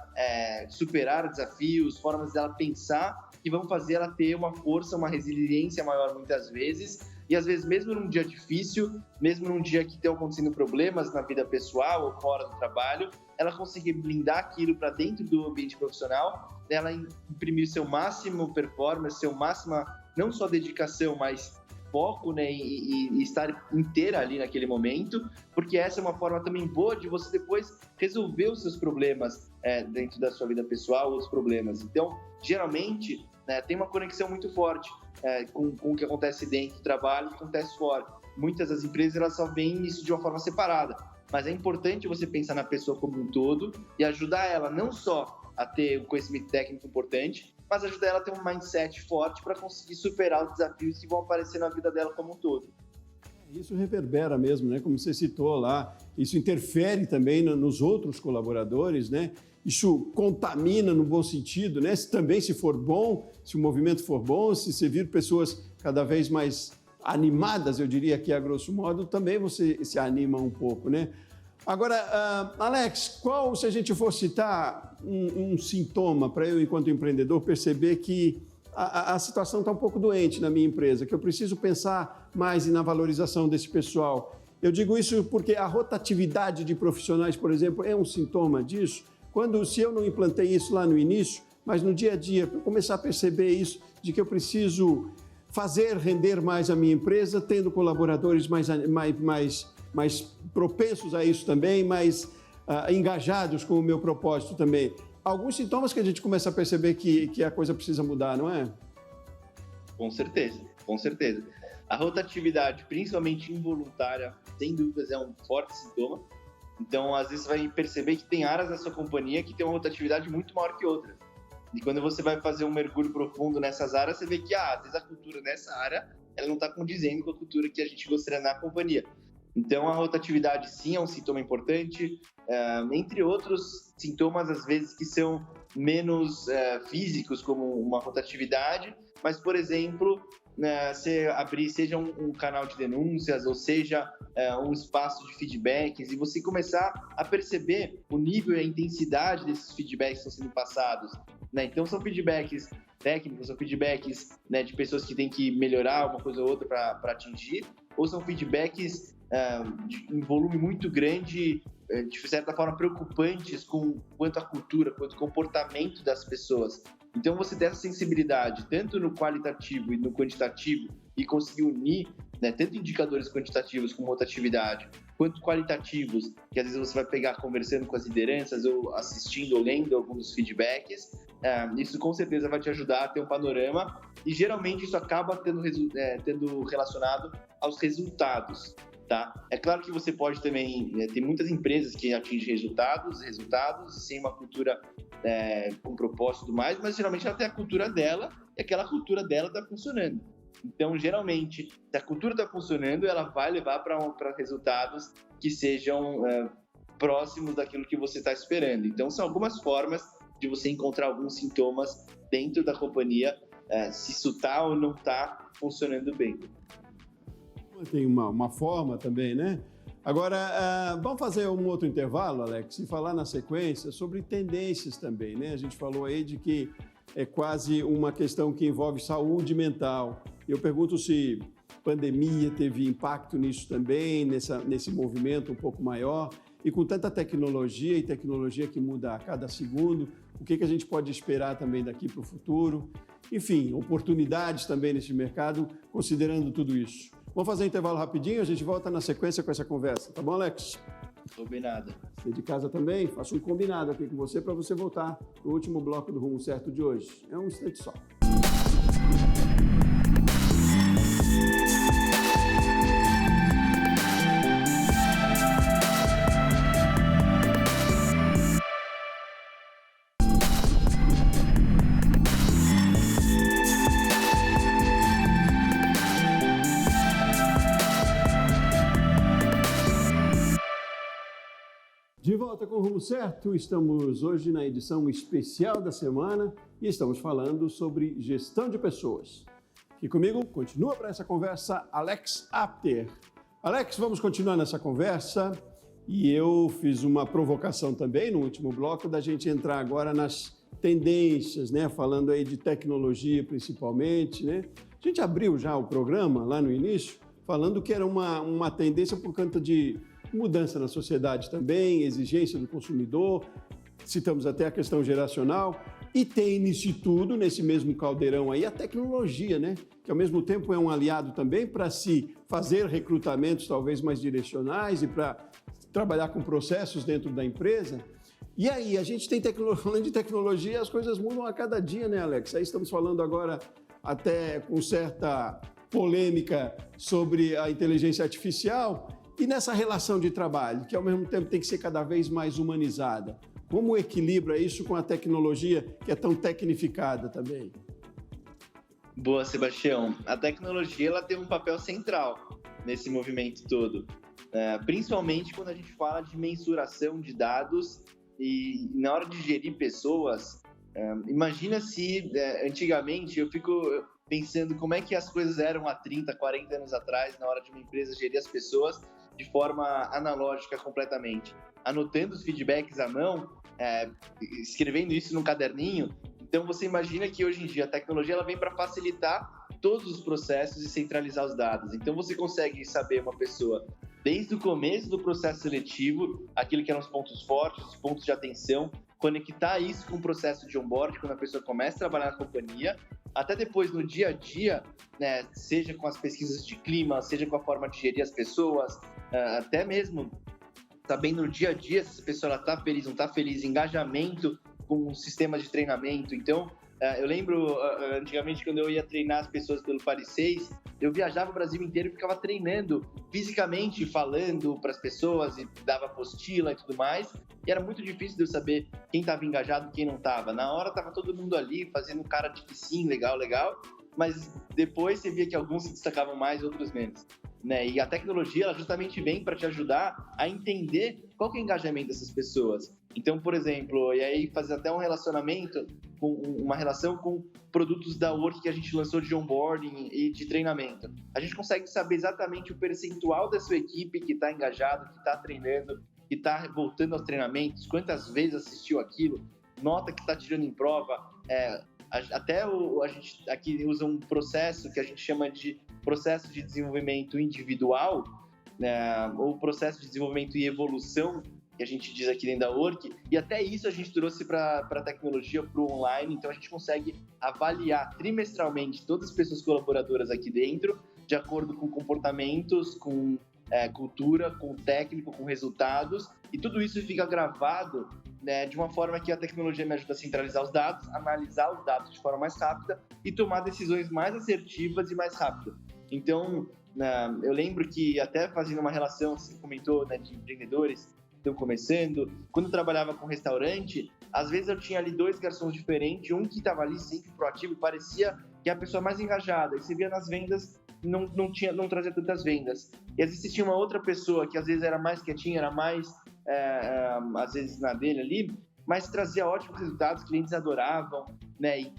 Speaker 2: superar desafios, formas dela pensar que vão fazer ela ter uma força, uma resiliência maior muitas vezes, e às vezes mesmo num dia difícil, mesmo num dia que estão acontecendo problemas na vida pessoal ou fora do trabalho, ela conseguir blindar aquilo para dentro do ambiente profissional, ela imprimir seu máximo performance, seu máximo, não só dedicação, mas foco, né, e estar inteira ali naquele momento, porque essa é uma forma também boa de você depois resolver os seus problemas dentro da sua vida pessoal, os problemas. Então, geralmente, tem uma conexão muito forte com o que acontece dentro do trabalho e o que acontece fora. Muitas das empresas elas só veem isso de uma forma separada, mas é importante você pensar na pessoa como um todo e ajudar ela não só a ter um conhecimento técnico importante, mas ajudar ela a ter um mindset forte para conseguir superar os desafios que vão aparecer na vida dela como um todo.
Speaker 1: Isso reverbera mesmo, né? Como você citou lá, isso interfere também nos outros colaboradores, né? Isso contamina no bom sentido, né? Se for bom, se o movimento for bom, se você vir pessoas cada vez mais animadas, eu diria que a grosso modo, também você se anima um pouco, né? Agora, Alex, se a gente for citar um sintoma para eu, enquanto empreendedor, perceber que a situação está um pouco doente na minha empresa, que eu preciso pensar mais na valorização desse pessoal. Eu digo isso porque a rotatividade de profissionais, por exemplo, é um sintoma disso. Se eu não implantei isso lá no início, mas no dia a dia, para eu começar a perceber isso, de que eu preciso fazer render mais a minha empresa, tendo colaboradores mais propensos a isso também, mais engajados com o meu propósito também. Alguns sintomas que a gente começa a perceber que a coisa precisa mudar, não é?
Speaker 2: Com certeza, com certeza. A rotatividade, principalmente involuntária, sem dúvidas é um forte sintoma. Então, às vezes, você vai perceber que tem áreas da sua companhia que tem uma rotatividade muito maior que outras. E quando você vai fazer um mergulho profundo nessas áreas, você vê que, às vezes, a cultura nessa área ela não está condizendo com a cultura que a gente gostaria na companhia. Então, a rotatividade, sim, é um sintoma importante, entre outros sintomas, às vezes, que são menos físicos, como uma rotatividade, mas, por exemplo, você abrir, seja um canal de denúncias, ou seja, um espaço de feedbacks, e você começar a perceber o nível e a intensidade desses feedbacks que estão sendo passados, né? Então, são feedbacks técnicos, são feedbacks, né, de pessoas que têm que melhorar uma coisa ou outra para atingir, ou são feedbacks em volume muito grande, de certa forma preocupantes quanto à cultura, quanto ao comportamento das pessoas. Então, você ter essa sensibilidade, tanto no qualitativo e no quantitativo, e conseguir unir, né, tanto indicadores quantitativos como rotatividade, quanto qualitativos, que às vezes você vai pegar conversando com as lideranças ou assistindo ou lendo alguns feedbacks, isso com certeza vai te ajudar a ter um panorama e geralmente isso acaba tendo relacionado aos resultados. Tá? É claro que você pode também, tem muitas empresas que atingem resultados sem uma cultura com propósito e tudo mais, mas geralmente ela tem a cultura dela e aquela cultura dela está funcionando. Então, geralmente, se a cultura está funcionando, ela vai levar para resultados que sejam próximos daquilo que você está esperando. Então, são algumas formas de você encontrar alguns sintomas dentro da companhia, se isso está ou não está funcionando bem.
Speaker 1: Tem uma forma também, né? Agora, vamos fazer um outro intervalo, Alex, e falar na sequência sobre tendências também, né? A gente falou aí de que é quase uma questão que envolve saúde mental. Eu pergunto se pandemia teve impacto nisso também, nesse movimento um pouco maior. E com tanta tecnologia e tecnologia que muda a cada segundo, o que a gente pode esperar também daqui para o futuro? Enfim, oportunidades também nesse mercado, considerando tudo isso. Vamos fazer um intervalo rapidinho, a gente volta na sequência com essa conversa. Tá bom, Alex?
Speaker 2: Combinado.
Speaker 1: Você de casa também, faço um combinado aqui com você para você voltar no último bloco do Rumo Certo de hoje. É um instante só. De volta com o Rumo Certo, estamos hoje na edição especial da semana e estamos falando sobre gestão de pessoas. Aqui comigo, continua para essa conversa, Alex Apter. Alex, vamos continuar nessa conversa e eu fiz uma provocação também no último bloco da gente entrar agora nas tendências, né? Falando aí de tecnologia principalmente, né? A gente abriu já o programa lá no início falando que era uma tendência por conta de mudança na sociedade também, exigência do consumidor, citamos até a questão geracional, e tem nisso tudo, nesse mesmo caldeirão aí, a tecnologia, né? Que ao mesmo tempo é um aliado também para se fazer recrutamentos talvez mais direcionais e para trabalhar com processos dentro da empresa. E aí, a gente tem falando de tecnologia, as coisas mudam a cada dia, né, Alex? Aí estamos falando agora até com certa polêmica sobre a inteligência artificial. E nessa relação de trabalho, que ao mesmo tempo tem que ser cada vez mais humanizada, como equilibra isso com a tecnologia que é tão tecnificada também?
Speaker 2: Boa, Sebastião. A tecnologia ela tem um papel central nesse movimento todo, principalmente quando a gente fala de mensuração de dados e na hora de gerir pessoas. Imagina se antigamente eu fico pensando como é que as coisas eram há 30, 40 anos atrás, na hora de uma empresa gerir as pessoas de forma analógica completamente, anotando os feedbacks à mão, escrevendo isso num caderninho. Então você imagina que hoje em dia a tecnologia ela vem para facilitar todos os processos e centralizar os dados. Então você consegue saber uma pessoa desde o começo do processo seletivo, aquilo que eram os pontos fortes, os pontos de atenção, conectar isso com o processo de onboard, quando a pessoa começa a trabalhar na companhia, até depois no dia a dia, né, seja com as pesquisas de clima, seja com a forma de gerir as pessoas, até mesmo sabendo no dia a dia se essa pessoa está feliz, não está feliz, engajamento com sistemas de treinamento. Então, eu lembro antigamente quando eu ia treinar as pessoas pelo Paris 6, eu viajava o Brasil inteiro e ficava treinando fisicamente, falando para as pessoas e dava apostila e tudo mais. E era muito difícil de eu saber quem estava engajado e quem não estava. Na hora estava todo mundo ali fazendo cara de que sim, legal, mas depois você via que alguns se destacavam mais, outros menos. Né? E a tecnologia ela justamente vem para te ajudar a entender qual que é o engajamento dessas pessoas. Então, por exemplo, e aí fazer até um relacionamento, uma relação com produtos da Work que a gente lançou de onboarding e de treinamento. A gente consegue saber exatamente o percentual da sua equipe que está engajado, que está treinando, que está voltando aos treinamentos, quantas vezes assistiu aquilo, nota que está tirando em prova. Até a gente aqui usa um processo que a gente chama de processo de desenvolvimento individual, ou processo de desenvolvimento e evolução, que a gente diz aqui dentro da Work, e até isso a gente trouxe para a tecnologia, para o online. Então a gente consegue avaliar trimestralmente todas as pessoas colaboradoras aqui dentro, de acordo com comportamentos, com cultura, com técnico, com resultados, e tudo isso fica gravado, né, de uma forma que a tecnologia me ajuda a centralizar os dados, analisar os dados de forma mais rápida e tomar decisões mais assertivas e mais rápidas. Então, eu lembro que até fazendo uma relação, você comentou, né, de empreendedores que estão começando, quando eu trabalhava com restaurante, às vezes eu tinha ali 2 garçons diferentes, um que estava ali sempre proativo, parecia que é a pessoa mais engajada, e você via nas vendas, não trazia tantas vendas. E às vezes tinha uma outra pessoa que às vezes era mais quietinha, era mais, às vezes na dele ali, mas trazia ótimos resultados, clientes adoravam, né? E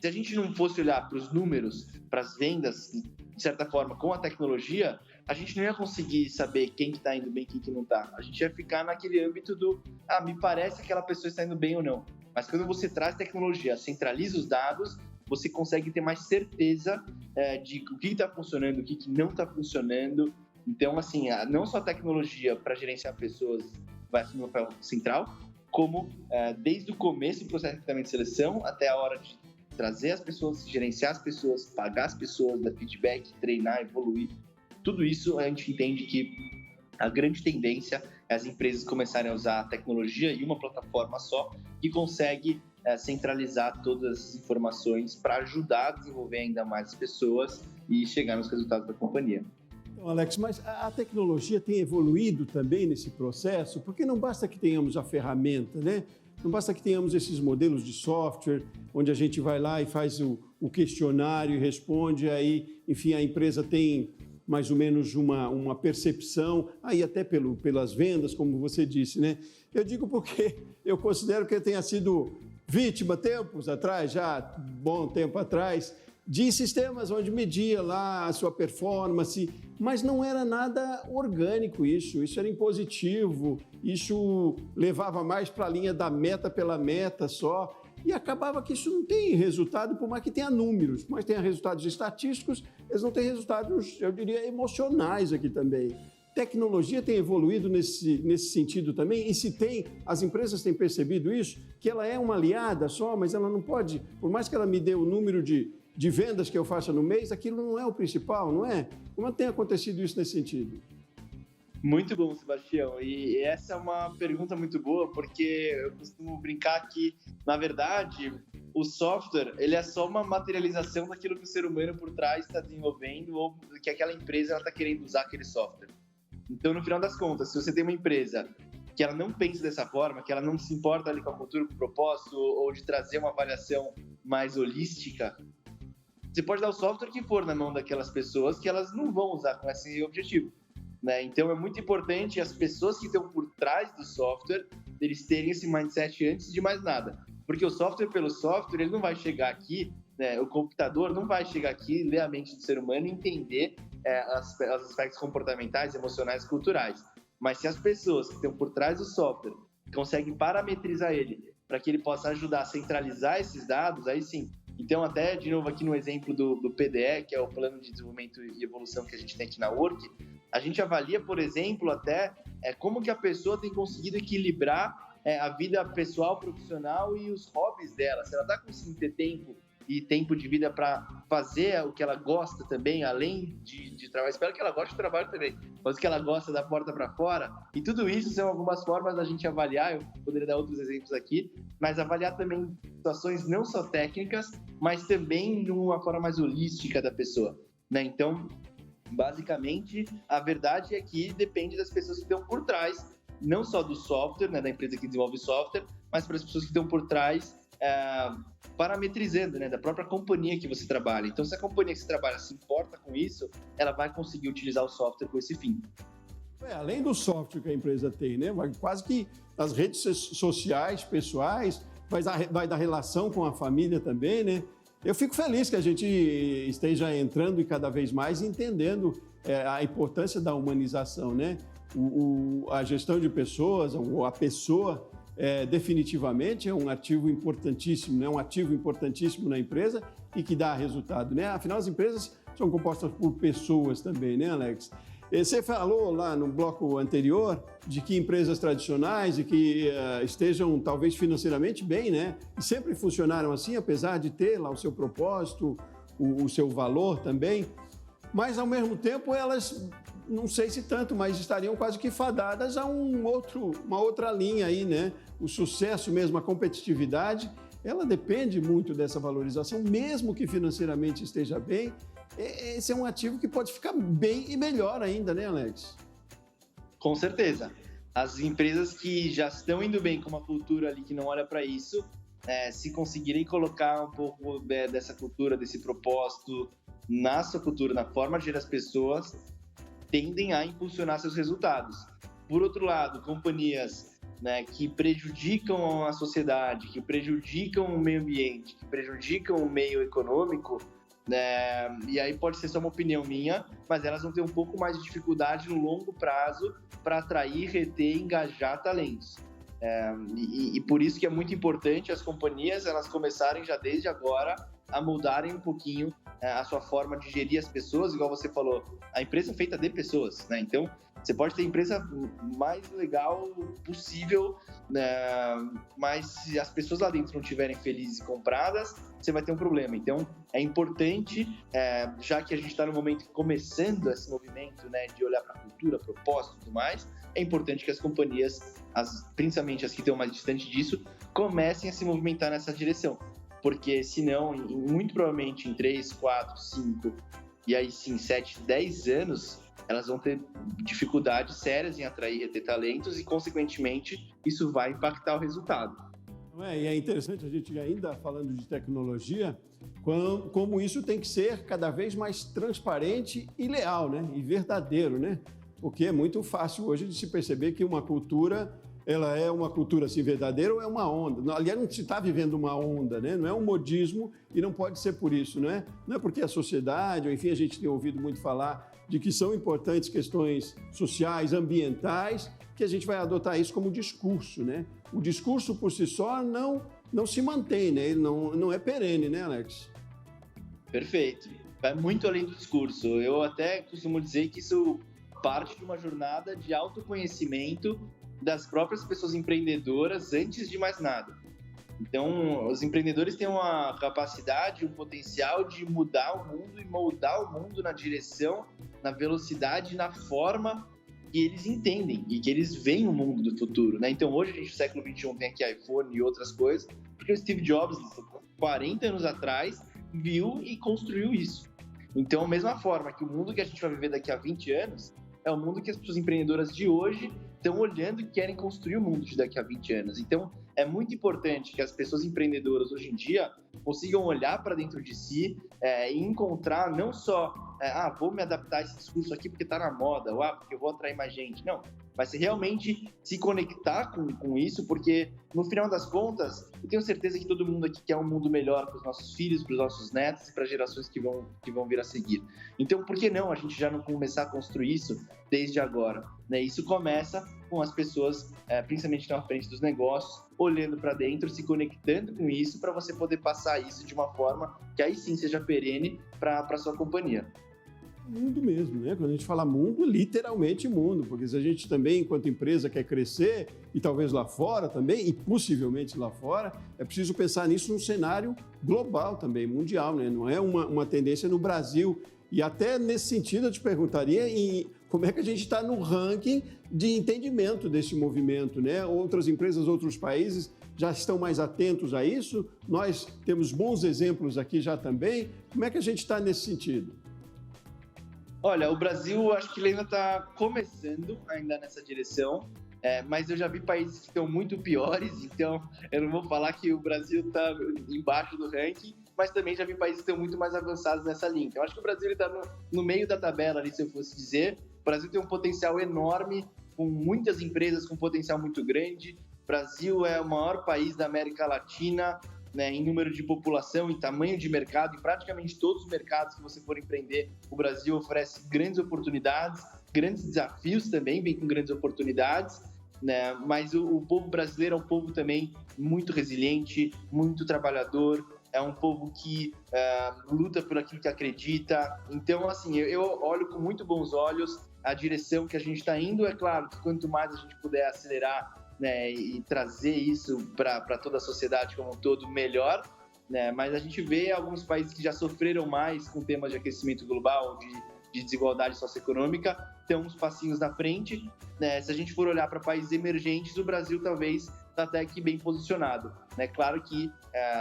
Speaker 2: se a gente não fosse olhar para os números, para as vendas, de certa forma, com a tecnologia, a gente não ia conseguir saber quem que está indo bem e quem que não está. A gente ia ficar naquele âmbito do, me parece que aquela pessoa está indo bem ou não. Mas quando você traz tecnologia, centraliza os dados, você consegue ter mais certeza de o que está funcionando, o que não está funcionando. Então, assim, não só a tecnologia para gerenciar pessoas vai assumir um papel central, como desde o começo do processo de recrutamento e seleção até a hora de trazer as pessoas, gerenciar as pessoas, pagar as pessoas, dar feedback, treinar, evoluir. Tudo isso a gente entende que a grande tendência é as empresas começarem a usar a tecnologia em uma plataforma só que consegue centralizar todas as informações para ajudar a desenvolver ainda mais as pessoas e chegar nos resultados da companhia.
Speaker 1: Então, Alex, mas a tecnologia tem evoluído também nesse processo, porque não basta que tenhamos a ferramenta, né? Não basta que tenhamos esses modelos de software, onde a gente vai lá e faz o questionário e responde, aí, enfim, a empresa tem mais ou menos uma percepção, aí até pelas vendas, como você disse, né? Eu digo porque eu considero que eu tenha sido vítima, tempos atrás, já bom tempo atrás, de sistemas onde media lá a sua performance, mas não era nada orgânico isso era impositivo, isso levava mais para a linha da meta pela meta só, e acabava que isso não tem resultado, por mais que tenha números, mas tenha resultados estatísticos, eles não têm resultados, eu diria, emocionais aqui também. Tecnologia tem evoluído nesse sentido também, e se tem, as empresas têm percebido isso, que ela é uma aliada só, mas ela não pode, por mais que ela me dê o número de vendas que eu faça no mês, aquilo não é o principal, não é? Como tem acontecido isso nesse sentido?
Speaker 2: Muito bom, Sebastião. E essa é uma pergunta muito boa, porque eu costumo brincar que, na verdade, o software ele é só uma materialização daquilo que o ser humano por trás está desenvolvendo ou que aquela empresa está querendo usar aquele software. Então, no final das contas, se você tem uma empresa que ela não pensa dessa forma, que ela não se importa ali com a cultura, com o propósito, ou de trazer uma avaliação mais holística, você pode dar o software que for na mão daquelas pessoas que elas não vão usar com esse objetivo, né? Então, é muito importante as pessoas que estão por trás do software, eles terem esse mindset antes de mais nada. Porque o software pelo software, ele não vai chegar aqui, né? O computador não vai chegar aqui, ler a mente do ser humano e entender os aspectos comportamentais, emocionais, culturais. Mas se as pessoas que estão por trás do software conseguem parametrizar ele para que ele possa ajudar a centralizar esses dados, aí sim. Então, até, de novo, aqui no exemplo do PDE, que é o Plano de Desenvolvimento e Evolução que a gente tem aqui na Work, a gente avalia, por exemplo, até como que a pessoa tem conseguido equilibrar a vida pessoal, profissional e os hobbies dela. Se ela está conseguindo ter tempo de vida para fazer o que ela gosta também, além de trabalhar. Espero que ela goste do trabalho também, mas o que ela gosta da porta para fora. E tudo isso são algumas formas da gente avaliar, eu poderia dar outros exemplos aqui, mas avaliar também situações não só técnicas, mas também de uma forma mais holística da pessoa, né? Então, basicamente, a verdade é que depende das pessoas que estão por trás, não só do software, né, da empresa que desenvolve software, mas para as pessoas que estão por trás, parametrizando, né, da própria companhia que você trabalha. Então, se a companhia que você trabalha se importa com isso, ela vai conseguir utilizar o software com esse fim.
Speaker 1: Além do software que a empresa tem, né, quase que as redes sociais, pessoais, vai dar relação com a família também, né? Eu fico feliz que a gente esteja entrando e cada vez mais entendendo a importância da humanização, né? A gestão de pessoas, ou a pessoa, definitivamente é um ativo importantíssimo, né? Um ativo importantíssimo na empresa e que dá resultado, né? Afinal, as empresas são compostas por pessoas também, né, Alex? Você falou lá no bloco anterior de que empresas tradicionais e que estejam talvez financeiramente bem, né? E sempre funcionaram assim, apesar de ter lá o seu propósito, o seu valor também. mas ao mesmo tempo elas, não sei se tanto, mas estariam quase que fadadas a uma outra linha aí, né? O sucesso mesmo, a competitividade, ela depende muito dessa valorização, mesmo que financeiramente esteja bem. Esse é um ativo que pode ficar bem e melhor ainda, né, Alex?
Speaker 2: Com certeza. As empresas que já estão indo bem com uma cultura ali que não olha para isso, se conseguirem colocar um pouco dessa cultura, desse propósito na sua cultura, na forma de gerir as pessoas, tendem a impulsionar seus resultados. Por outro lado, companhias, né, que prejudicam a sociedade, que prejudicam o meio ambiente, que prejudicam o meio econômico, né, e aí pode ser só uma opinião minha, mas elas vão ter um pouco mais de dificuldade no longo prazo para atrair, reter e engajar talentos. E por isso que é muito importante as companhias elas começarem já desde agora a moldarem um pouquinho a sua forma de gerir as pessoas, igual você falou, a empresa é feita de pessoas, né? Então, você pode ter a empresa mais legal possível, né? Mas se as pessoas lá dentro não estiverem felizes e compradas, você vai ter um problema. Então, é importante, já que a gente está no momento começando esse movimento, né, de olhar para a cultura, propósito e tudo mais, é importante que as companhias, principalmente as que estão mais distantes disso, comecem a se movimentar nessa direção. Porque senão, muito provavelmente em 3, 4, 5 e aí sim 7, 10 anos, elas vão ter dificuldades sérias em atrair e reter talentos e, consequentemente, isso vai impactar o resultado.
Speaker 1: E é interessante a gente ainda falando de tecnologia, como isso tem que ser cada vez mais transparente e leal, né? E verdadeiro, né? Porque é muito fácil hoje de se perceber que uma cultura, ela é uma cultura assim verdadeira ou é uma onda. Aliás, não se está vivendo uma onda, né? Não é um modismo e não pode ser por isso, não é? Não é porque a sociedade, ou enfim, a gente tem ouvido muito falar de que são importantes questões sociais, ambientais, que a gente vai adotar isso como discurso, né? O discurso por si só não se mantém, né? Ele não é perene, né, Alex?
Speaker 2: Perfeito. Vai muito além do discurso. Eu até costumo dizer que isso parte de uma jornada de autoconhecimento das próprias pessoas empreendedoras antes de mais nada. Então, os empreendedores têm uma capacidade, um potencial de mudar o mundo e moldar o mundo na direção, na velocidade, na forma que eles entendem e que eles veem o mundo do futuro, né? Então, hoje, a gente, no século XXI, tem aqui iPhone e outras coisas, porque o Steve Jobs, 40 anos atrás, viu e construiu isso. Então, da mesma forma que o mundo que a gente vai viver daqui a 20 anos é o mundo que as pessoas empreendedoras de hoje estão olhando e querem construir o mundo de daqui a 20 anos. Então, é muito importante que as pessoas empreendedoras hoje em dia consigam olhar para dentro de si e encontrar não só vou me adaptar a esse discurso aqui porque está na moda, ou porque eu vou atrair mais gente. Não, mas realmente se conectar com isso, porque no final das contas, eu tenho certeza que todo mundo aqui quer um mundo melhor para os nossos filhos, para os nossos netos e para as gerações que vão vir a seguir. Então, por que não a gente já não começar a construir isso desde agora? Né? Isso começa com as pessoas, principalmente na frente dos negócios, olhando para dentro, se conectando com isso para você poder passar isso de uma forma que aí sim seja perene para a sua companhia.
Speaker 1: Mundo mesmo, né? Quando a gente fala mundo, literalmente mundo, porque se a gente também, enquanto empresa, quer crescer, e talvez lá fora também, e possivelmente lá fora, é preciso pensar nisso num cenário global também, mundial, né? Não é uma tendência no Brasil. E até nesse sentido eu te perguntaria como é que a gente está no ranking de entendimento desse movimento, né? Outras empresas, outros países já estão mais atentos a isso? Nós temos bons exemplos aqui já também. Como é que a gente está nesse sentido?
Speaker 2: Olha, o Brasil, acho que ele ainda está começando ainda nessa direção, mas eu já vi países que estão muito piores, então eu não vou falar que o Brasil está embaixo do ranking, mas também já vi países que estão muito mais avançados nessa linha. Então, acho que o Brasil está no meio da tabela ali, se eu fosse dizer. O Brasil tem um potencial enorme, com muitas empresas com potencial muito grande. O Brasil é o maior país da América Latina, né, em número de população, em tamanho de mercado, em praticamente todos os mercados que você for empreender, o Brasil oferece grandes oportunidades, grandes desafios também, vem com grandes oportunidades, né, mas o povo brasileiro é um povo também muito resiliente, muito trabalhador, é um povo que luta por aquilo que acredita. Então, assim, eu olho com muito bons olhos a direção que a gente está indo. É claro que quanto mais a gente puder acelerar, né, e trazer isso para toda a sociedade como um todo, melhor, né? Mas a gente vê alguns países que já sofreram mais com temas de aquecimento global, de desigualdade socioeconômica, estão uns passinhos na frente, né? Se a gente for olhar para países emergentes, o Brasil talvez está até que bem posicionado, né? Claro que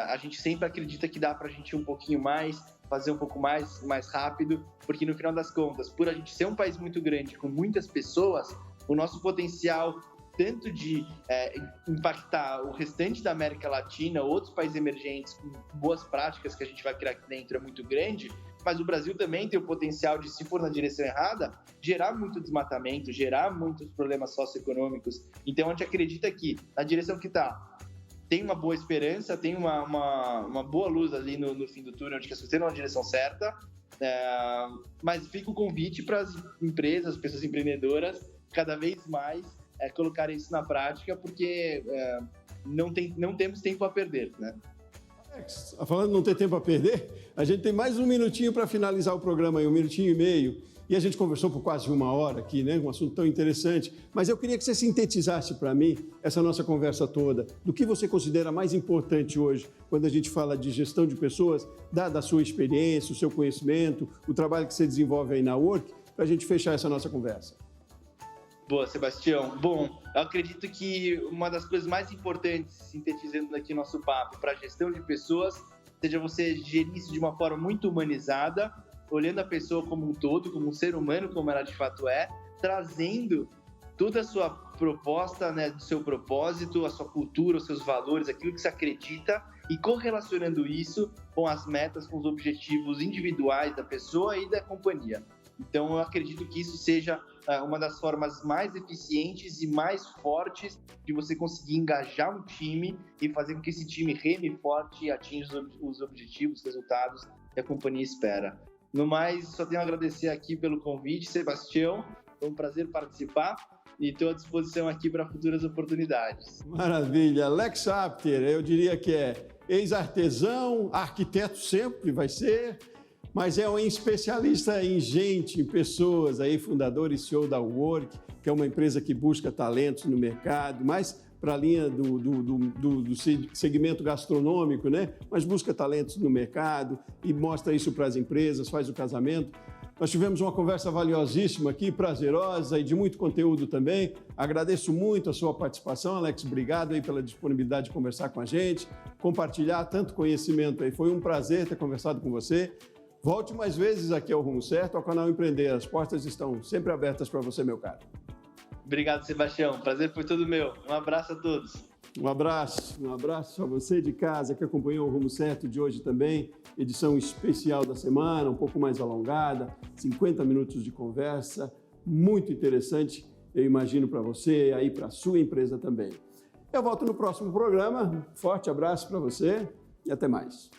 Speaker 2: a gente sempre acredita que dá para a gente ir um pouquinho mais, fazer um pouco mais rápido, porque no final das contas, por a gente ser um país muito grande, com muitas pessoas, o nosso potencial tanto de impactar o restante da América Latina, outros países emergentes com boas práticas que a gente vai criar aqui dentro é muito grande, mas o Brasil também tem o potencial de, se for na direção errada, gerar muito desmatamento, gerar muitos problemas socioeconômicos. Então, a gente acredita que, na direção que está, tem uma boa esperança, tem uma boa luz ali no fim do túnel, de que você está na direção certa, mas fica o convite para as empresas, as pessoas empreendedoras, cada vez mais colocarem isso na prática, porque não temos tempo a perder, né?
Speaker 1: Alex, falando de não ter tempo a perder, a gente tem mais um minutinho para finalizar o programa, aí, 1 minutinho e meio, e a gente conversou por quase 1 hora aqui, né? Um assunto tão interessante, mas eu queria que você sintetizasse para mim essa nossa conversa toda, do que você considera mais importante hoje, quando a gente fala de gestão de pessoas, dada a sua experiência, o seu conhecimento, o trabalho que você desenvolve aí na Work, para a gente fechar essa nossa conversa.
Speaker 2: Boa, Sebastião. Bom, eu acredito que uma das coisas mais importantes, sintetizando aqui nosso papo, para a gestão de pessoas, seja você gerir isso de uma forma muito humanizada, olhando a pessoa como um todo, como um ser humano, como ela de fato é, trazendo toda a sua proposta, né, do seu propósito, a sua cultura, os seus valores, aquilo que você acredita, e correlacionando isso com as metas, com os objetivos individuais da pessoa e da companhia. Então, eu acredito que isso seja uma das formas mais eficientes e mais fortes de você conseguir engajar um time e fazer com que esse time reme forte e atinja os objetivos, os resultados que a companhia espera. No mais, só tenho a agradecer aqui pelo convite, Sebastião. Foi um prazer participar e estou à disposição aqui para futuras oportunidades.
Speaker 1: Maravilha. Alex Apter, eu diria que é ex-artesão, arquiteto sempre vai ser, mas é um especialista em gente, em pessoas, aí, fundador e CEO da Work, que é uma empresa que busca talentos no mercado, mais para a linha do segmento gastronômico, né? Mas busca talentos no mercado e mostra isso para as empresas, faz o casamento. Nós tivemos uma conversa valiosíssima aqui, prazerosa e de muito conteúdo também. Agradeço muito a sua participação, Alex. Obrigado aí pela disponibilidade de conversar com a gente, compartilhar tanto conhecimento aí. Foi um prazer ter conversado com você. Volte mais vezes aqui ao Rumo Certo, ao canal Empreender. As portas estão sempre abertas para você, meu caro.
Speaker 2: Obrigado, Sebastião. Prazer foi todo meu. Um abraço a todos.
Speaker 1: Um abraço a você de casa que acompanhou o Rumo Certo de hoje também. Edição especial da semana, um pouco mais alongada, 50 minutos de conversa, muito interessante, eu imagino para você, aí para a sua empresa também. Eu volto no próximo programa. Forte abraço para você e até mais.